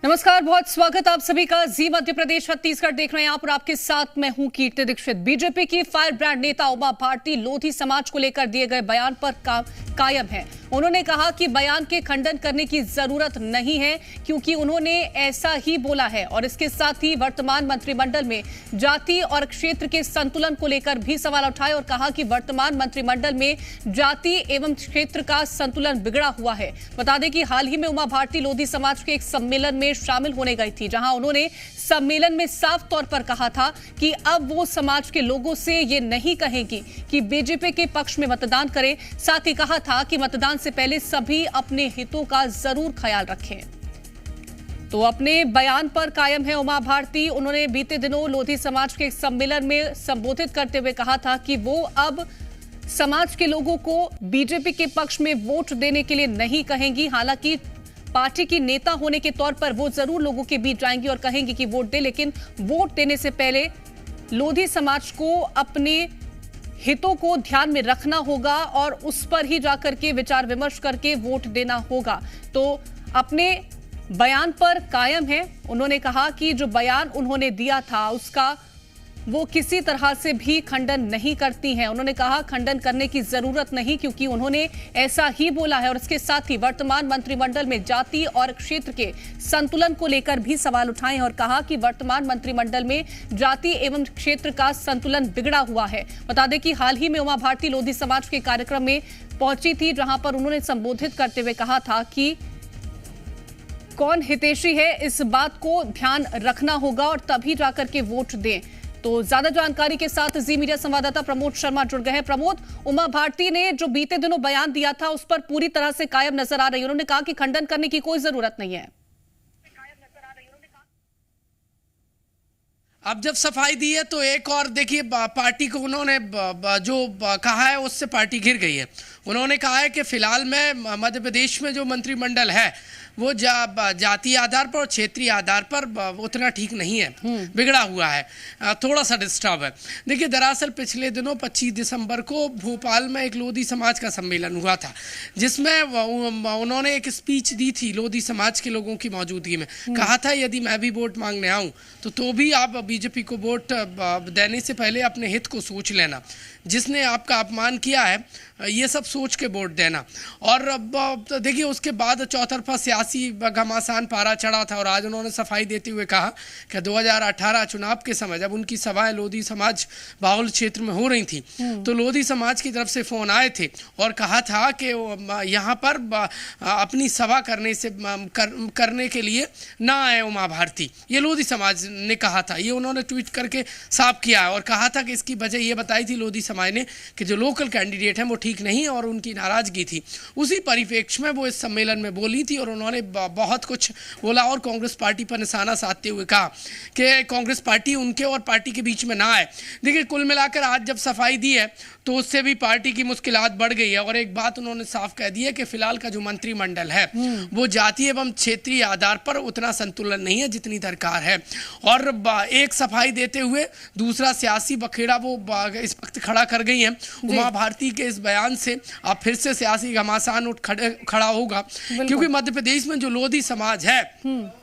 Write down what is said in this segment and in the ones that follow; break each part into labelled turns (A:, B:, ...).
A: नमस्कार, बहुत स्वागत आप सभी का। जी मध्य प्रदेश छत्तीसगढ़ देख रहे हैं आप और आपके साथ मैं हूं कीर्ति दीक्षित। बीजेपी की फायर ब्रांड नेता उमा भारती लोधी समाज को लेकर दिए गए बयान पर कायम है। उन्होंने कहा कि बयान के खंडन करने की जरूरत नहीं है क्योंकि उन्होंने ऐसा ही बोला है और इसके साथ ही वर्तमान मंत्रिमंडल में जाति और क्षेत्र के संतुलन को लेकर भी सवाल उठाए और कहा कि वर्तमान मंत्रिमंडल में जाति एवं क्षेत्र का संतुलन बिगड़ा हुआ है। बता दें कि हाल ही में उमा भारती लोधी समाज के एक सम्मेलन में शामिल होने गई थी, जहां उन्होंने सम्मेलन में साफ तौर पर कहा था कि अब वो समाज के लोगों से ये नहीं कहेंगी कि बीजेपी के पक्ष में मतदान करें। साथ ही कहा था कि मतदान से पहले सभी अपने हितों का जरूर ख्याल रखें। तो अपने बयान पर कायम है उमा भारती। उन्होंने बीते दिनों लोधी समाज के एक सम्मेलन में संबोधित करते हुए कहा था कि वो अब समाज के लोगों को बीजेपी के पक्ष में वोट देने के लिए नहीं कहेंगी। हालांकि पार्टी की नेता होने के तौर पर वो जरूर लोगों के बीच जाएंगी और कहेंगी कि वोट दे, लेकिन वोट देने से पहले लोधी समाज को अपने हितों को ध्यान में रखना होगा और उस पर ही जाकर के विचार विमर्श करके वोट देना होगा। तो अपने बयान पर कायम है। उन्होंने कहा कि जो बयान उन्होंने दिया था उसका वो किसी तरह से भी खंडन नहीं करती हैं। उन्होंने कहा खंडन करने की जरूरत नहीं क्योंकि उन्होंने ऐसा ही बोला है और इसके साथ ही वर्तमान मंत्रिमंडल में जाति और क्षेत्र के संतुलन को लेकर भी सवाल उठाए और कहा कि वर्तमान मंत्रिमंडल में जाति एवं क्षेत्र का संतुलन बिगड़ा हुआ है। बता दें कि हाल ही में उमा भारती लोधी समाज के कार्यक्रम में पहुंची थी, जहां पर उन्होंने संबोधित करते हुए कहा था कि कौन हितैषी है इस बात को ध्यान रखना होगा और तभी जाकर के वोट दें। तो ज्यादा जानकारी के साथ जी मीडिया संवाददाता प्रमोद शर्मा जुड़ गए हैं। प्रमोद, उमा भारती ने जो बीते दिनों बयान दिया था उस पर पूरी तरह से कायम नजर आ रही है। उन्होंने कहा कि खंडन करने की कोई जरूरत नहीं है।
B: अब जब सफाई दी है तो एक और देखिए, पार्टी को उन्होंने जो कहा है उससे पार्टी घिर गई है। उन्होंने कहा है कि फिलहाल में मध्य प्रदेश में जो मंत्रिमंडल है वो जातीय आधार पर और क्षेत्रीय आधार पर उतना ठीक नहीं है, बिगड़ा हुआ है, थोड़ा सा डिस्टर्ब है। देखिए, दरअसल पिछले दिनों 25 दिसंबर को भोपाल में एक लोधी समाज का सम्मेलन हुआ था, जिसमें उन्होंने एक स्पीच दी थी लोधी समाज के लोगों की मौजूदगी में। कहा था यदि मैं भी वोट मांगने आऊँ तो भी आप बीजेपी को वोट देने से पहले अपने हित को सोच लेना। जिसने आपका अपमान किया है ये सब सोच के वोट देना। और देखिए, उसके बाद चौतरफा सियासी घमासान पारा चढ़ा था और आज उन्होंने सफाई देते हुए कहा कि 2018 चुनाव के समय जब उनकी सभाएं लोधी समाज बाहुल क्षेत्र में हो रही थी तो लोधी समाज की तरफ से फ़ोन आए थे और कहा था कि यहाँ पर अपनी सभा करने के लिए ना आए उमा भारती। ये लोधी समाज ने कहा था, ये उन्होंने ट्वीट करके साफ किया है और कहा था कि इसकी वजह ये बताई थी लोधी समाज ने कि जो लोकल कैंडिडेट हैं वो ठीक नहीं और उनकी नाराजगी थी। उसी परिप्रेक्ष्य में वो इस सम्मेलन में बोली थी और उन्होंने बहुत कुछ बोला और कांग्रेस पार्टी पर निशाना साधते हुए कहा कि कांग्रेस पार्टी उनके और पार्टी के बीच में ना आए। देखिए, कुल मिलाकर आज जब सफाई दी है तो उससे भी पार्टी की मुश्किलात बढ़ गई है और एक बात उन्होंने साफ कह दी है कि फिलहाल का जो मंत्रिमंडल है वो जातीय एवं क्षेत्रीय आधार पर उतना संतुलन नहीं है जितनी दरकार है। और एक सफाई देते हुए दूसरा सियासी बखेड़ा वो इस वक्त खड़ा कर गई है। उमा भारती के इस बयान से अब फिर से सियासी घमासान खड़ा होगा, क्योंकि मध्य प्रदेश में जो लोधी समाज है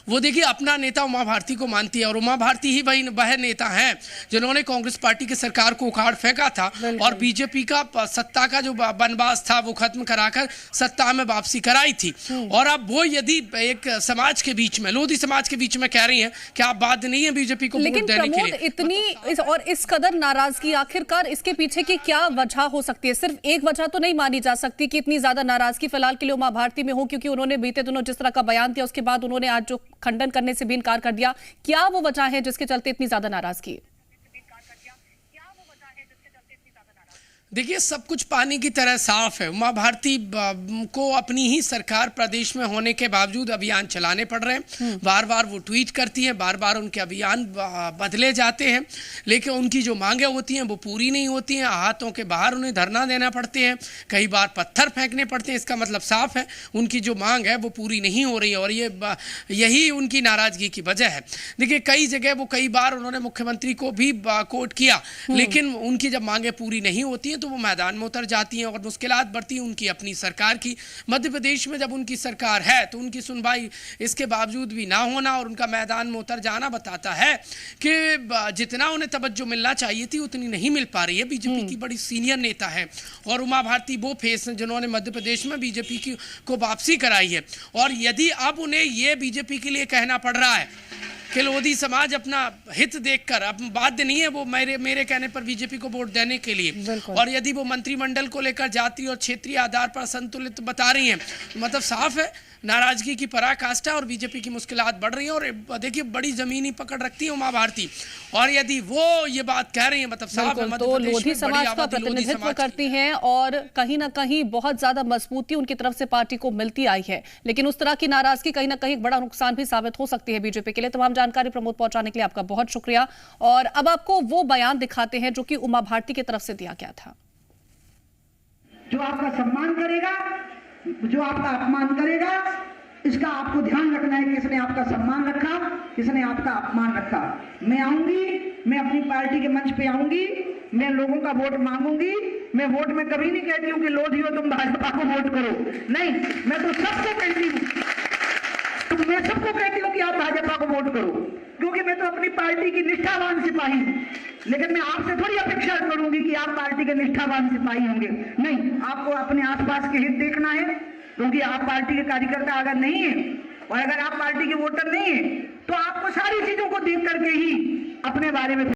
B: वो देखिए अपना नेता उमा भारती को मानती है और उमा भारती ही वह नेता हैं जिन्होंने कांग्रेस पार्टी की सरकार को उखाड़ फेंका था और बीजेपी का सत्ता का जो बनवास था वो खत्म कराकर सत्ता में वापसी कराई थी। और अब वो यदि एक समाज के बीच में, लोधी समाज के बीच में कह रही हैं कि आप बात नहीं है बीजेपी को वोट देने के लिए,
A: इतनी और इस कदर नाराजगी, आखिरकार इसके पीछे की क्या वजह हो सकती है? सिर्फ एक वजह तो नहीं मानी जा सकती कि इतनी ज्यादा नाराजगी फिलहाल के लिए उमा भारती में हो, क्योंकि उन्होंने बीते दिनों जिस तरह का बयान दिया उसके बाद उन्होंने आज जो खंडन करने से भी इनकार कर दिया। क्या वो वजह है जिसके चलते इतनी ज्यादा नाराजगी?
B: देखिए, सब कुछ पानी की तरह साफ है। उमा भारती को अपनी ही सरकार प्रदेश में होने के बावजूद अभियान चलाने पड़ रहे हैं। बार बार वो ट्वीट करती हैं, बार बार उनके अभियान बदले जाते हैं, लेकिन उनकी जो मांगें होती हैं वो पूरी नहीं होती हैं। हाथों के बाहर उन्हें धरना देना पड़ते हैं, कई बार पत्थर फेंकने पड़ते हैं। इसका मतलब साफ है उनकी जो मांग है वो पूरी नहीं हो रही है और यही उनकी नाराजगी की वजह है। देखिए, कई जगह वो कई बार उन्होंने मुख्यमंत्री को भी कोर्ट किया, लेकिन उनकी जब मांगें पूरी नहीं होती हैं तो वो मैदान में उतर जाती हैं और मुश्किलात बढ़ती हैं उनकी अपनी सरकार की। मध्य प्रदेश में जब उनकी सरकार है तो उनकी सुनवाई इसके बावजूद भी ना होना और उनका मैदान में उतर जाना बताता है कि जितना उन्हें तवज्जो मिलना चाहिए थी उतनी नहीं मिल पा रही है। बीजेपी की बड़ी सीनियर नेता है और उमा भारती वो फेस हैं जिन्होंने मध्य प्रदेश में बीजेपी को वापसी कराई है। और यदि अब उन्हें ये बीजेपी के लिए कहना पड़ रहा है कि लोधी समाज अपना हित देखकर, अब बाध्य नहीं है वो मेरे कहने पर बीजेपी को वोट देने के लिए, और यदि वो मंत्रिमंडल को लेकर जातीय और क्षेत्रीय आधार पर संतुलित बता रही हैं, मतलब साफ है नाराजगी की पराकाष्ठा और बीजेपी की मुश्किलात बढ़ रही हैं। और देखिए बड़ी जमीनी पकड़ रखती है उमा भारती, और यदि वो ये बात कह रही है मतलब साफ है
A: तो लोधी समाज का प्रतिनिधित्व करती हैं और कहीं ना कहीं बहुत ज्यादा मजबूती उनकी तरफ से पार्टी को मिलती आई है, लेकिन उस तरह की नाराजगी कहीं ना कहीं बड़ा नुकसान भी साबित हो सकती है बीजेपी के लिए। तमाम जानकारी प्रमोद पहुंचाने के लिए आपका बहुत शुक्रिया। और अब आपको वो बयान दिखाते हैं जो कि उमा भारती की तरफ से दिया गया था।
C: जो आपका सम्मान करेगा, जो आपका अपमान करेगा, इसका आपको ध्यान रखना है। किसने आपका सम्मान रखा, किसने आपका अपमान रखा। मैं आऊंगी, मैं अपनी पार्टी के मंच पे आऊंगी, मैं लोगों का वोट मांगूंगी। मैं वोट में कभी नहीं कहती हूँ कि लोधी हो तुम भाजपा को वोट करो, नहीं, मैं तो सबको कहती हूँ, तो मैं सबको कहती हूँ कि आप भाजपा को वोट करो, क्योंकि मैं तो अपनी पार्टी की निष्ठावान सिपाही हूँ। लेकिन मैं आपसे थोड़ी अपेक्षा करूंगी कि आप पार्टी के निष्ठावान सिपाही होंगे, नहीं, आपको अपने आसपास के हित देखना है, क्योंकि आप पार्टी के कार्यकर्ता अगर नहीं है और अगर आप पार्टी के वोटर नहीं है तो आपको सारी चीजों को देख करके ही अपने बारे में